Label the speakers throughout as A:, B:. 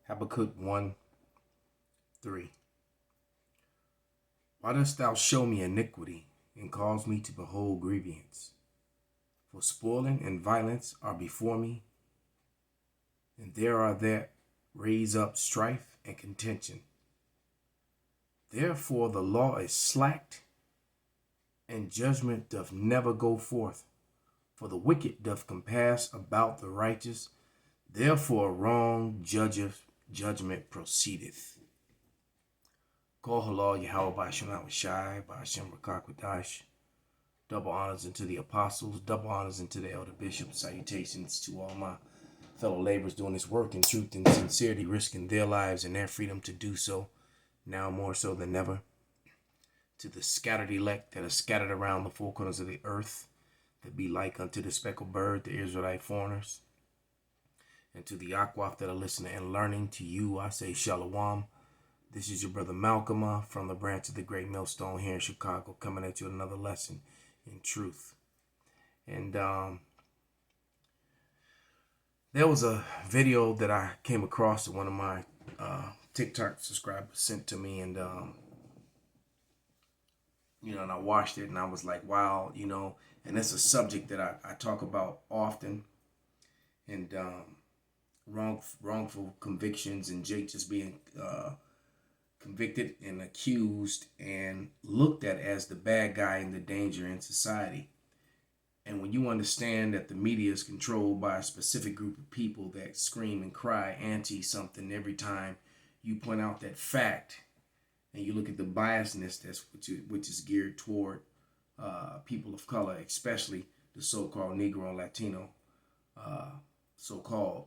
A: Habakkuk 1:3. Why dost thou show me iniquity, and cause me to behold grievance? For spoiling and violence are before me, and there are that raise up strife and contention. Therefore the law is slacked, and judgment doth never go forth. For the wicked doth compass about the righteous, therefore wrong judgment proceedeth. Call halal Yahweh Ba'ashem Awashai, Ba'ashem Rakakwadash. Double honors unto the apostles, double honors unto the elder bishops. Salutations to all my fellow laborers doing this work in truth and sincerity, risking their lives and their freedom to do so, now more so than ever. To the scattered elect that are scattered around the four corners of the earth, that be like unto the speckled bird, the Israelite foreigners. And to the Akwaf that are listening and learning, to you I say Shalom. This is your brother Malcolm from the branch of the Great Millstone here in Chicago, coming at you with another lesson in truth. And there was a video that I came across that one of my TikTok subscribers sent to me, and and I watched it and I was like, wow, and it's a subject that I talk about often, and wrongful convictions and Jake just being convicted and accused and looked at as the bad guy and the danger in society. And when you understand that the media is controlled by a specific group of people that scream and cry anti-something every time you point out that fact, and you look at the biasness which is geared toward people of color, especially the so-called Negro and Latino, so-called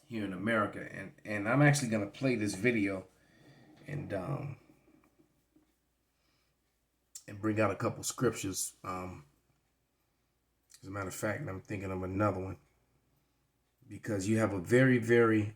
A: here in America. And I'm actually going to play this video and bring out a couple scriptures. As a matter of fact, I'm thinking of another one, because you have a very, very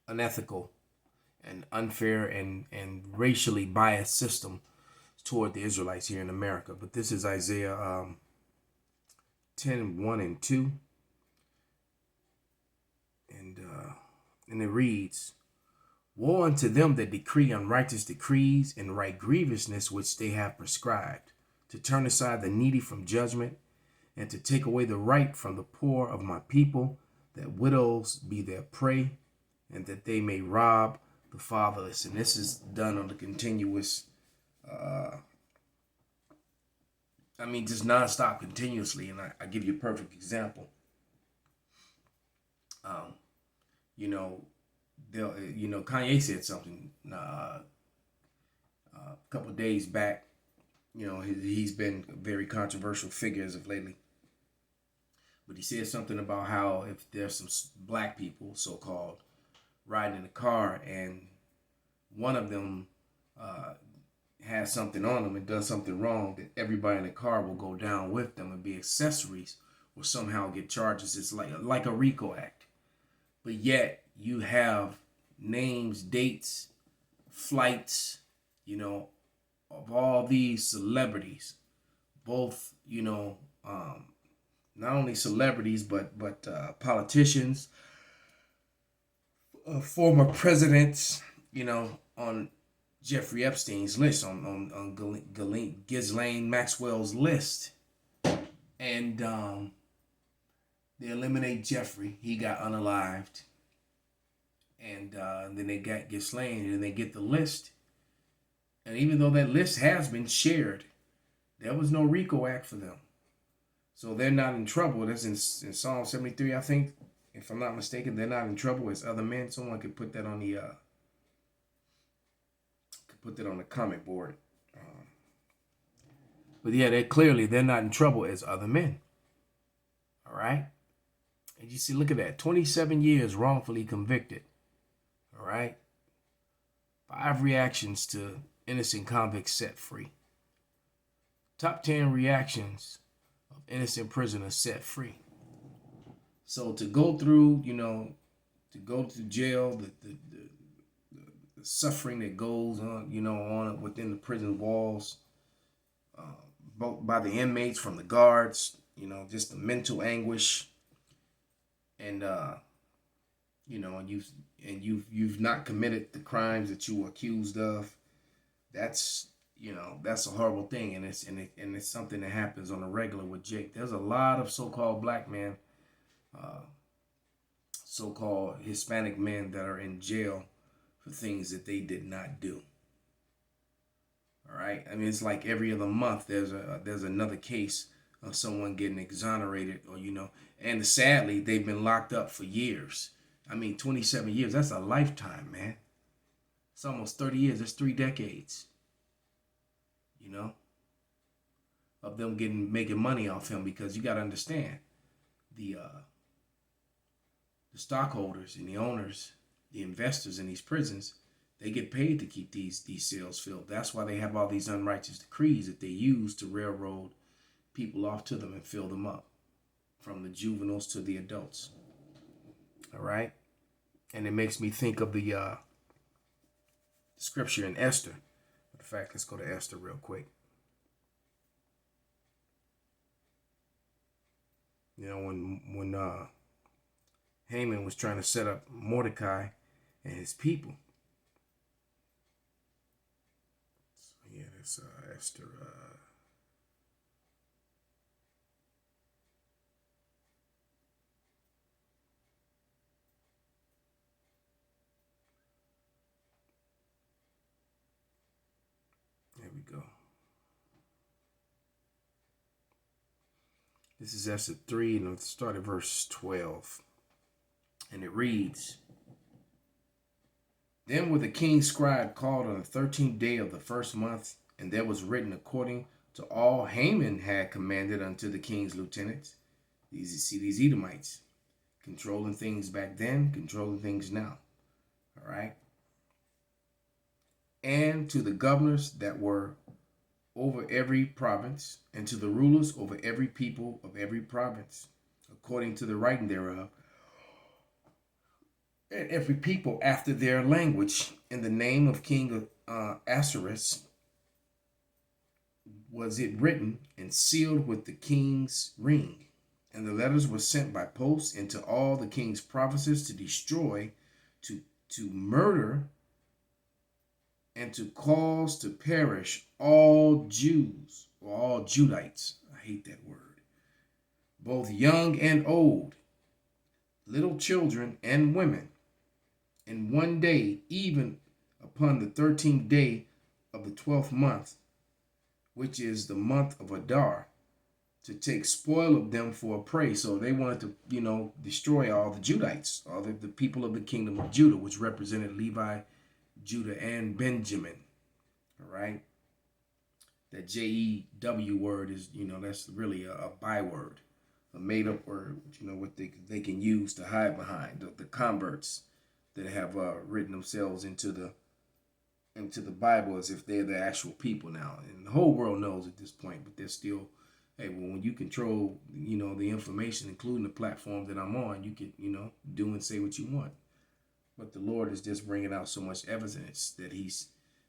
A: unethical and unfair and racially biased system toward the Israelites here in America. But this is Isaiah 10:1-2. And it reads, Woe unto them that decree unrighteous decrees and write grievousness which they have prescribed, to turn aside the needy from judgment, and to take away the right from the poor of my people, that widows be their prey, and that they may rob the fatherless. And this is done on a continuous, just nonstop, continuously. And I give you a perfect example. Kanye said something a couple of days back. He's been a very controversial figure as of lately. But he said something about how if there's some black people, so-called, riding in a car, and one of them has something on them and does something wrong, that everybody in the car will go down with them and be accessories or somehow get charges. It's like a RICO act. But yet you have names, dates, flights, of all these celebrities, both, not only celebrities, but politicians, former presidents, on Jeffrey Epstein's list, on Ghislaine Maxwell's list. And they eliminate Jeffrey. He got unalived. And then they got Ghislaine, and they get the list. And even though that list has been shared, there was no RICO Act for them. So they're not in trouble. That's in Psalm 73, I think. If I'm not mistaken, they're not in trouble as other men. Someone could put that on the comment board. But yeah, they're not in trouble as other men. All right? And you see, look at that. 27 years wrongfully convicted. All right? 5 reactions to innocent convicts set free. Top 10 reactions of innocent prisoners set free. So to go through, to go to jail, the suffering that goes on, on within the prison walls, both by the inmates, from the guards, just the mental anguish, and and you've not committed the crimes that you were accused of, that's that's a horrible thing, and it's something that happens on a regular with Jake. There's a lot of so-called black men, uh, so-called Hispanic men that are in jail for things that they did not do. All right, I mean it's like every other month there's another case of someone getting exonerated, or and sadly they've been locked up for years. I mean 27 years, that's a lifetime, man. It's almost 30 years. That's 3 decades. You know, of them making money off him, because you got to understand the stockholders and the owners, the investors in these prisons, they get paid to keep these cells filled. That's why they have all these unrighteous decrees that they use to railroad people off to them and fill them up, from the juveniles to the adults. All right, and it makes me think of the scripture in Esther. In fact, let's go to Esther real quick. When Haman was trying to set up Mordecai and his people. So yeah, that's Esther. There we go. This is Esther 3, and let's start at verse 12. And it reads, Then were the king's scribe called on the 13th day of the first month, and there was written according to all Haman had commanded unto the king's lieutenants. These Edomites, controlling things back then, controlling things now. All right. And to the governors that were over every province, and to the rulers over every people of every province, according to the writing thereof, and every people after their language, in the name of King Ahasuerus was it written and sealed with the king's ring. And the letters were sent by post into all the king's provinces to destroy, to murder, and to cause to perish all Jews, or all Judites. I hate that word. Both young and old, little children and women, in one day, even upon the 13th day of the 12th month, which is the month of Adar, to take spoil of them for a prey. So they wanted to, destroy all the Judites, all the people of the kingdom of Judah, which represented Levi, Judah, and Benjamin. All right. That Jew word is, that's really a byword, a made up word, what they can use to hide behind the converts that have written themselves into the Bible as if they're the actual people now. And the whole world knows at this point, but they're still, hey, well, when you control, the information, including the platform that I'm on, you can, do and say what you want. But the Lord is just bringing out so much evidence that he's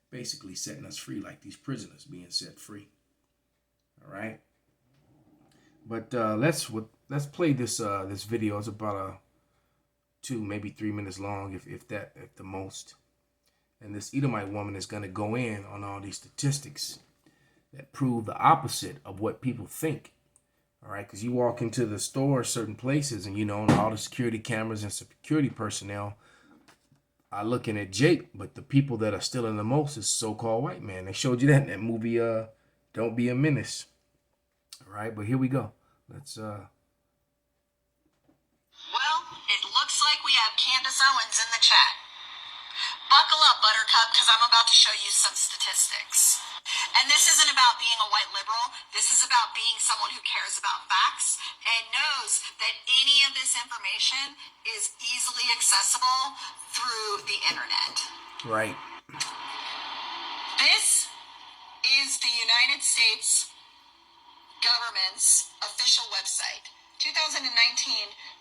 A: basically setting us free, like these prisoners being set free. All right. But let's play this video. It's about 2, maybe 3 minutes long, if the most. And this Edomite woman is going to go in on all these statistics that prove the opposite of what people think. All right, because you walk into the store, certain places, and all the security cameras and security personnel are looking at Jake, but the people that are stealing the most is so-called white man. They showed you that in that movie, Don't Be a Menace. All right, but here we go. Let's
B: Well, it looks like we have Candace Owens in the chat. Buckle up, Buttercup, because I'm about to show you some statistics. And this isn't about being a white liberal. This is about being someone who cares about facts and knows that any of this information is easily accessible through the internet.
A: Right.
B: This is the United States government's official website. 2019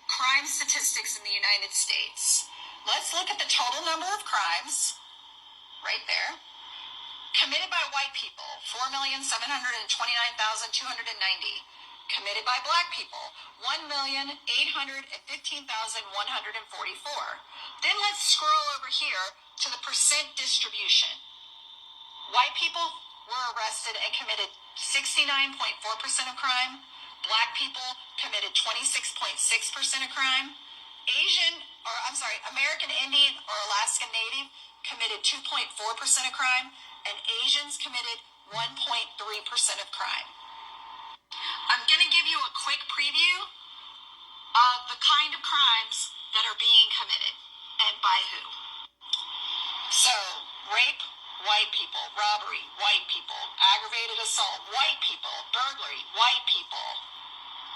B: crime statistics in the United States. Let's look at the total number of crimes, right there, committed by white people, 4,729,290. committed by black people, 1,815,144. Then let's scroll over here to the percent distribution. White people were arrested and committed 69.4% of crime. Black people committed 26.6% of crime. American Indian or Alaskan Native committed 2.4% of crime, and Asians committed 1.3% of crime. I'm going to give you a quick preview of the kind of crimes that are being committed and by who. So, rape, white people. Robbery, white people. Aggravated assault, white people. Burglary, white people.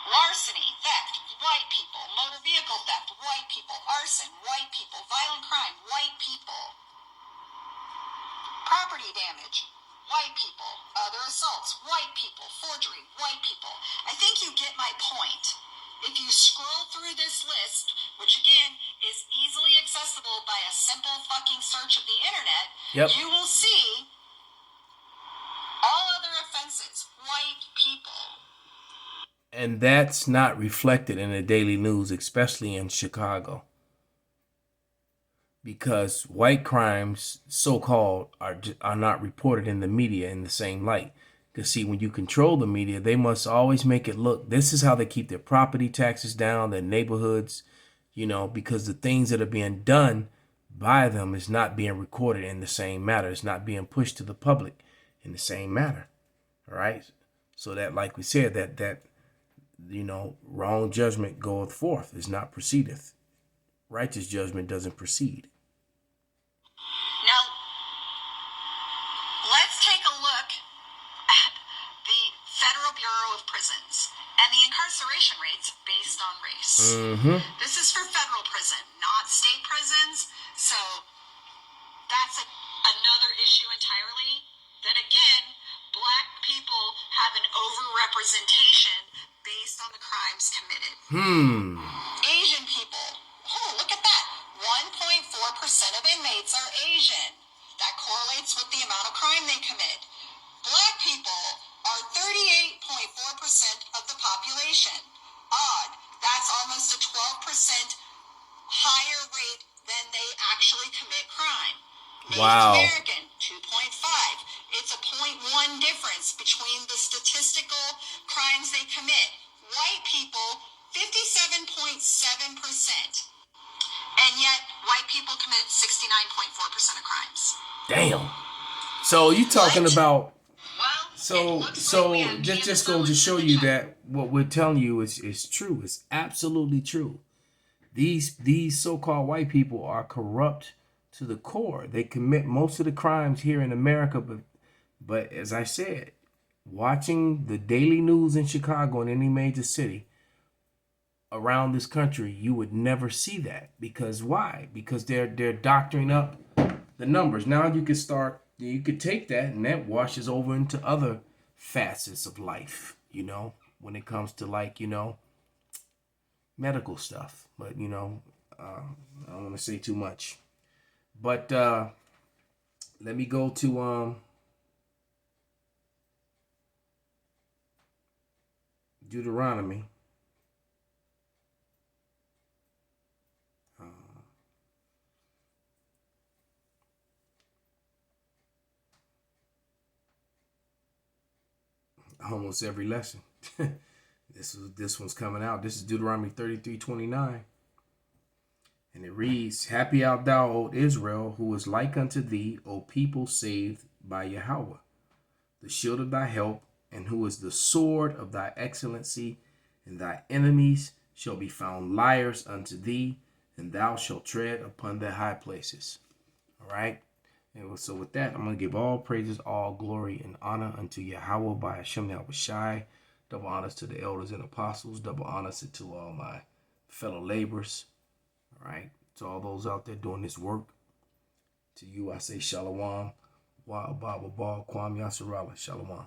B: Larceny, theft, white people. Motor vehicle theft, white people. Arson, white people. Violent crime, white people. Property damage, white people. Other assaults, white people. Forgery, white people. I think you get my point. If you scroll through this list, which again is easily accessible by a simple fucking search of the internet, you will see all other offenses, white people.
A: And that's not reflected in the daily news, especially in Chicago. Because white crimes, so-called, are not reported in the media in the same light. Because, see, when you control the media, they must always make it look, this is how they keep their property taxes down, their neighborhoods, because the things that are being done by them is not being recorded in the same manner. It's not being pushed to the public in the same manner. All right? So that, like we said, that wrong judgment goeth forth, is not proceedeth. Righteous judgment doesn't proceed.
B: Now, let's take a look at the Federal Bureau of Prisons and the incarceration rates based on race. This is for federal prison, not state prisons. So that's another issue entirely. That again, black people have an overrepresentation based on the crimes committed. Asian people. Oh, look at that. 1.4% of inmates are Asian. That correlates with the amount of crime they commit. Black people are 38.4% of the population. Odd. That's almost a 12% higher rate than they actually commit crime. Native American, 2.5. It's a 0.1 difference between the statistical crimes they commit. White people, 57.7%. And yet, white people commit 69.4% of crimes.
A: Damn. So you talking about...
B: Well,
A: So just go to show you that what we're telling you is true. It's absolutely true. These so-called white people are corrupt to the core. They commit most of the crimes here in America, but as I said, watching the daily news in Chicago and any major city around this country, you would never see that. Because why? Because they're doctoring up the numbers. Now you could take that and that washes over into other facets of life, when it comes to medical stuff. But, I don't want to say too much. But let me go to Deuteronomy. Almost every lesson. This one's coming out. This is Deuteronomy 33:29. And it reads, Happy art thou, O Israel, who is like unto thee, O people saved by Yahweh, the shield of thy help, and who is the sword of thy excellency, and thy enemies shall be found liars unto thee, and thou shalt tread upon their high places. All right. And so with that, I'm going to give all praises, all glory, and honor unto Yahweh by Hashem Yahushai. Double honors to the elders and apostles. Double honors to all my fellow laborers. All right. To all those out there doing this work. To you, I say Shalom. Wa Abba Kwam Yasarala. Shalom.